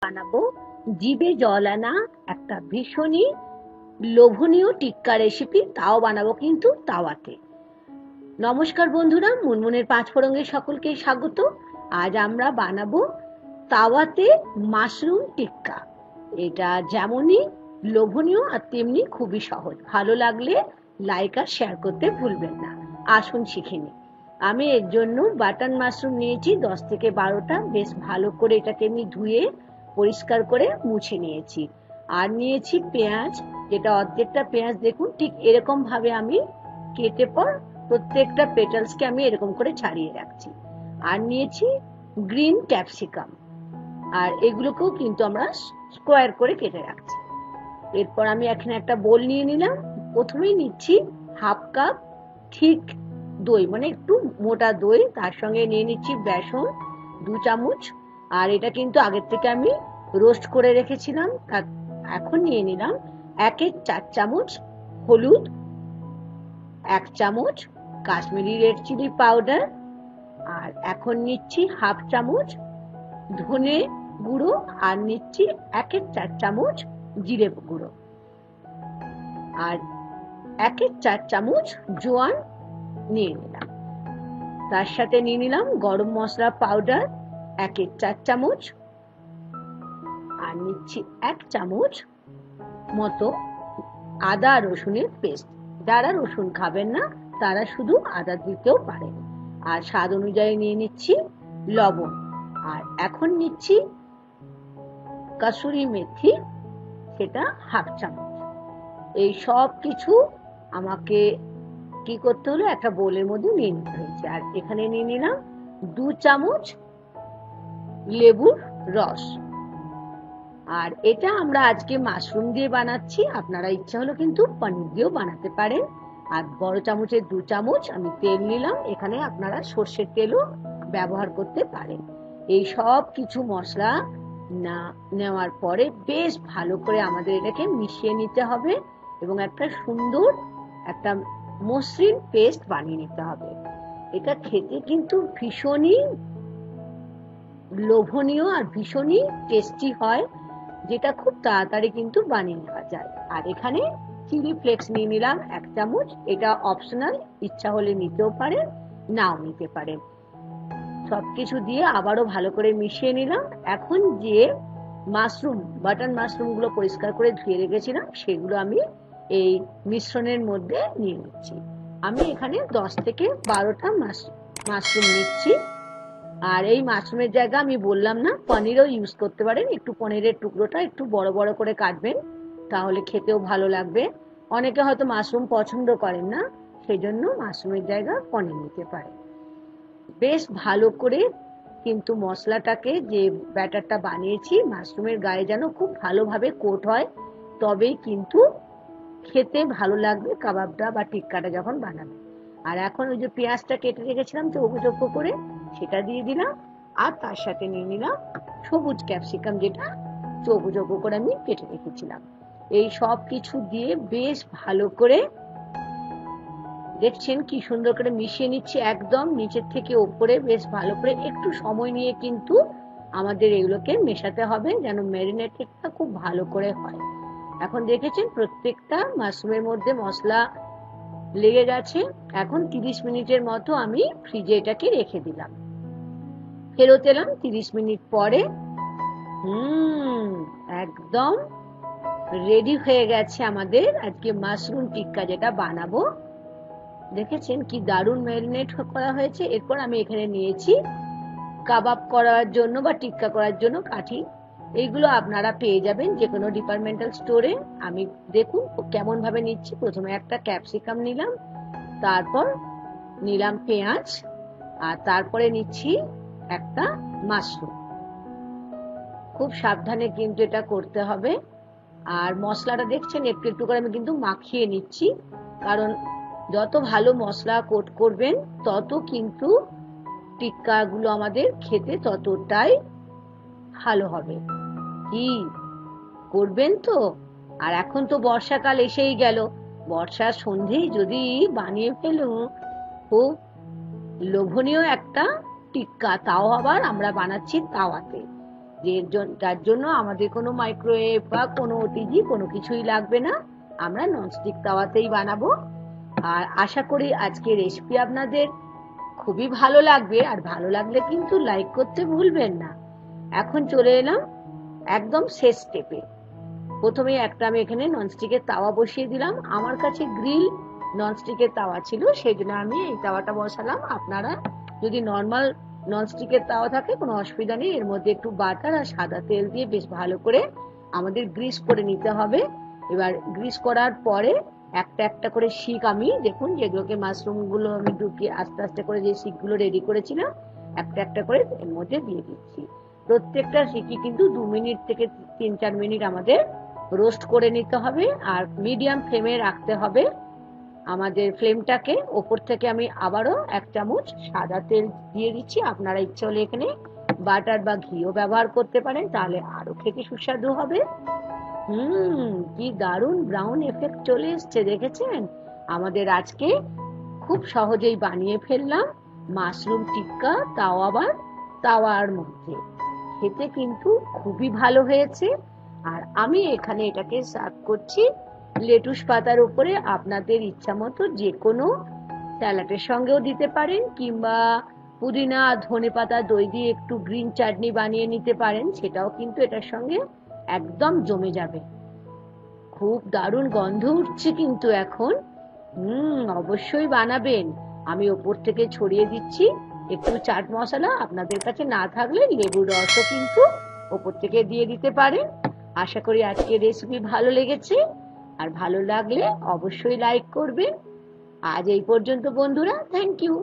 বানাবো জিভে জল আনা একটা ভীষণই লোভনীয় টিক্কা রেসিপি, তাও বানাবো কিন্তু তাওয়াতে। নমস্কার বন্ধুরা, মুনমুনের পাঁচফোড়নে সকলকে স্বাগত। আজ আমরা বানাবো তাওয়াতে মাশরুম টিক্কা। এটা যেমনই লোভনীয় আর তেমনি খুবই সহজ। ভালো লাগলে লাইক আর শেয়ার করতে ভুলবেন না। আসুন শিখে নিই। আমি এর জন্য বাটন মাশরুম নিয়েছি 10 থেকে 12টা। বেশ ভালো করে এটাকে আমি ধুয়ে পরিষ্কার করে মুছে নিয়েছি। আর নিয়েছি পেঁয়াজ, যেটা অর্ধেকটা পেঁয়াজ দেখুন ঠিক এরকম ভাবে আমি কেটে পর প্রত্যেকটা পেটালসকে আমি এরকম করে ছাড়িয়ে রাখছি। আর নিয়েছি গ্রিন ক্যাপসিকাম, আর এগুলোকেও কিন্তু আমরা স্কোয়ার করে কেটে রাখছি। এরপর আমি এখানে একটা বোল নিয়ে নিলাম। প্রথমেই নিচ্ছি হাফ কাপ ঠিক দই, মানে একটু মোটা দই। তার সঙ্গে নিয়ে নিচ্ছি বেসন 2 চামচ, আর এটা কিন্তু আগের থেকে আমি রোস্ট করে রেখেছিলাম। এখন নিয়ে নিলাম 1/4 চামচ হলুদ, 1 চামচ কাশ্মীরি রেড চিলি পাউডার, আর এখন নিচ্ছি হাফ চামচ ধনে গুঁড়ো, আর নিচ্ছি 1/4 চামচ জিরে গুঁড়ো, আর 1/4 চামচ জোয়ান নিয়ে নিলাম। তার সাথে নিয়ে নিলাম গরম মশলা পাউডার 1/4 চামচ, আর নিচ্ছি 1 চামচ মতো আদা রসুনের পেস্ট। যারা রসুন খাবেন না তারা শুধু আদা দিতেও পারেন। আর স্বাদ অনুযায়ী নিয়ে নিচ্ছি লবণ। আর এখন নিচ্ছি কাসুরি মেথি, সেটা হাফ চামচ। এই সব কিছু আমাকে কি করতে হলো, একটা বোলের মধ্যে নিয়ে নিতে হয়েছে। আর এখানে নিয়ে নিলাম 2 চামচ লেবুর রস। আর এটা আমরা আজকে মাশরুম দিয়ে বানাচ্ছি, আপনারা ইচ্ছা হলো কিন্তু পনির দিয়েও বানাতে পারেন। আর বড় চামচের 2 চামচ আমি তেল নিলাম, এখানে আপনারা সর্ষের তেলও ব্যবহার করতে পারেন। এই সব কিছু মশলা নেওয়ার পরে বেশ ভালো করে আমাদের এটাকে মিশিয়ে নিতে হবে এবং একটা সুন্দর একটা মসৃণ পেস্ট বানিয়ে নিতে হবে। এটা খেতে কিন্তু ভীষণই লোভনীয় আর ভীষণই টেস্টি হয়, যেটা খুব তাড়াতাড়ি কিন্তু বানিয়ে নেওয়া যায়। আর এখানে চিলি ফ্লেক্স নিয়ে নিলাম 1 চামচ। এটা অপশনাল, ইচ্ছা হলে নিতেও পারেন, নাও নিতে পারেন। সবকিছু দিয়ে আবারও ভালো করে মিশিয়ে নিলাম। এখন যে মাশরুম, বাটন মাশরুম গুলো পরিষ্কার করে ধুয়ে রেখেছিলাম, সেগুলো আমি এই মিশ্রণের মধ্যে নিয়ে নিচ্ছি। আমি এখানে 10 থেকে 12টা মাশরুম নিচ্ছি। আর এই মাশরুমের জায়গা আমি বললাম না, পনিরও ইউজ করতে পারেন। একটু পনিরের টুকরোটা একটু বড় বড় করে কাটবেন, তাহলে খেতেও ভালো লাগবে। অনেকে হয়তো মাশরুম পছন্দ করেন না, সেই জন্য মাশরুমের জায়গা পনির নিতে পারেন। বেশ ভালো করে কিন্তু মশলাটাকে, যে ব্যাটারটা বানিয়েছি মাশরুমের গায়ে, যেন খুব ভালোভাবে কোট হয়, তবেই কিন্তু খেতে ভালো লাগবে কাবাবটা বা টিক্কাটা যখন বানাবে। আর এখন ওই যে পেঁয়াজটা কেটে রেখেছিলাম চৌকো চৌকো করে, সেটা দিয়ে দিলাম। আর তার সাথে নিয়ে নিলাম সবুজ ক্যাপসিকাম, যেটা চৌকো চৌকো করে আমি কেটে রেখেছিলাম। এই সব কিছু দিয়ে বেশ ভালো করে, দেখছেন কি সুন্দর করে মিশিয়ে নিচ্ছি, একদম নিচের থেকে ওপরে বেশ ভালো করে। একটু সময় নিয়ে কিন্তু আমাদের এগুলোকে মেশাতে হবে, যেন ম্যারিনেটেডটা খুব ভালো করে হয়। এখন দেখেছেন প্রত্যেকটা মাশরুমের মধ্যে মশলা লেগে গেছে। এখন 30 মিনিটের মতো আমি ফ্রিজে এটাকে রেখে দিলাম। ফেরত এলাম 30 মিনিট পরে। একদম রেডি হয়ে গেছে আমাদের আজকে মাশরুম টিক্কা, যেটা বানাবো। দেখেছেন কি দারুণ ম্যারিনেট করা হয়েছে। এরপর আমি এখানে নিয়েছি কাবাব করার জন্য বা টিক্কা করার জন্য কাঠি। এইগুলো আপনারা পেয়ে যাবেন যে কোনো ডিপার্টমেন্টাল স্টোরে। আমি দেখুন কেমন ভাবে নিচ্ছি। প্রথমে একটা ক্যাপসিকাম নিলাম, তারপর নিলাম পেঁয়াজ, আর তারপরে নিচ্ছি একটা মাশরুম। খুব সাবধানে কিন্তু এটা করতে হবে। আর মশলাটা দেখছেন একটু একটু করে আমি কিন্তু মাখিয়ে নিচ্ছি, কারণ যত ভালো মশলা কোট করবেন তত কিন্তু টিক্কা গুলো আমাদের খেতে ততটাই ভালো হবে। কি করবেন তো? আর এখন তো বর্ষাকাল এসেই গেল, বর্ষার সন্ধেই যদি বানিয়ে ফেলুন খুব লোভনীয় একটা টিক্কা, তাও আবার আমরা বানাচ্ছি তাওয়াতে। যার জন্য আমাদের কোনো মাইক্রোওয়েভ বা কোনো ওটিজি কোনো কিছুই লাগবে না। আমরা ননস্টিক তাওয়াতেই বানাবো। আর আশা করি আজকের রেসিপি আপনাদের খুবই ভালো লাগবে, আর ভালো লাগলে কিন্তু লাইক করতে ভুলবেন না। এখন চলে এলাম একদম শেষ স্টেপে। প্রথমে একটা আমি এখানে ননস্টিকের তাওয়া বসিয়ে দিলাম। আমার কাছে গ্রিল ননস্টিকের তাওয়া ছিল, সেই জন্য আমি এই তাওয়াটা বসালাম। আপনারা যদি নর্মাল ননস্টিকের তাওয়া থাকে কোনো অসুবিধা নেই। এর মধ্যে একটু বাটার আর সাদা তেল দিয়ে বেশ ভালো করে আমাদের গ্রিস করে নিতে হবে। এবার গ্রিস করার পরে একটা একটা করে শিক, আমি দেখুন যেগুলোকে মাশরুম গুলো আমি ঢুকিয়ে আস্তে আস্তে করে যে শিকগুলো রেডি করেছিলাম একটা একটা করে এর মধ্যে দিয়ে দিচ্ছি। প্রত্যেকটা শিকই কিন্তু 2 মিনিট থেকে 3-4 মিনিট আমাদের রোস্ট করে নিতে হবে, আর মিডিয়াম ফ্লেমে রাখতে হবে আমাদের ফ্লেমটাকে। ওপর থেকে আমি আবারও 1 চামচ সাদা তেল দিয়ে দিচ্ছি। আপনারা ইচ্ছে হলে এখানে বাটার বা ঘিও ব্যবহার করতে পারেন, তাহলে আরো খেতে সুস্বাদু হবে। কি দারুণ ব্রাউন এফেক্ট চলে এসছে, দেখেছেন? আমাদের আজকে খুব সহজেই বানিয়ে ফেললাম মাশরুম টিক্কা তাওয়ার মধ্যে। খেতে কিন্তু খুবই ভালো হয়েছে। আর আমি এখানে এটাকে সার্ভ করছি লেটুস পাতার উপরে। আপনাদের ইচ্ছা মতো যে কোনো স্যালাডের সঙ্গেও দিতে পারেন, কিংবা পুদিনা ধনেপাতা দই দিয়ে একটু গ্রিন চাটনি বানিয়ে নিতে পারেন, সেটাও কিন্তু এটার সঙ্গে একদম জমে যাবে। খুব দারুণ গন্ধ উঠছে কিন্তু এখন। অবশ্যই বানাবেন। আমি ওপর থেকে ছড়িয়ে দিচ্ছি একটু চাট মশলা। আপনাদের কাছে না থাকলে লেবুর রসও কিন্তু ওপর থেকে দিয়ে দিতে পারেন। আশা করি আজকের রেসিপি ভালো লেগেছে, আর ভালো লাগলে অবশ্যই লাইক করবেন। আজ এই পর্যন্ত বন্ধুরা, থ্যাংক ইউ।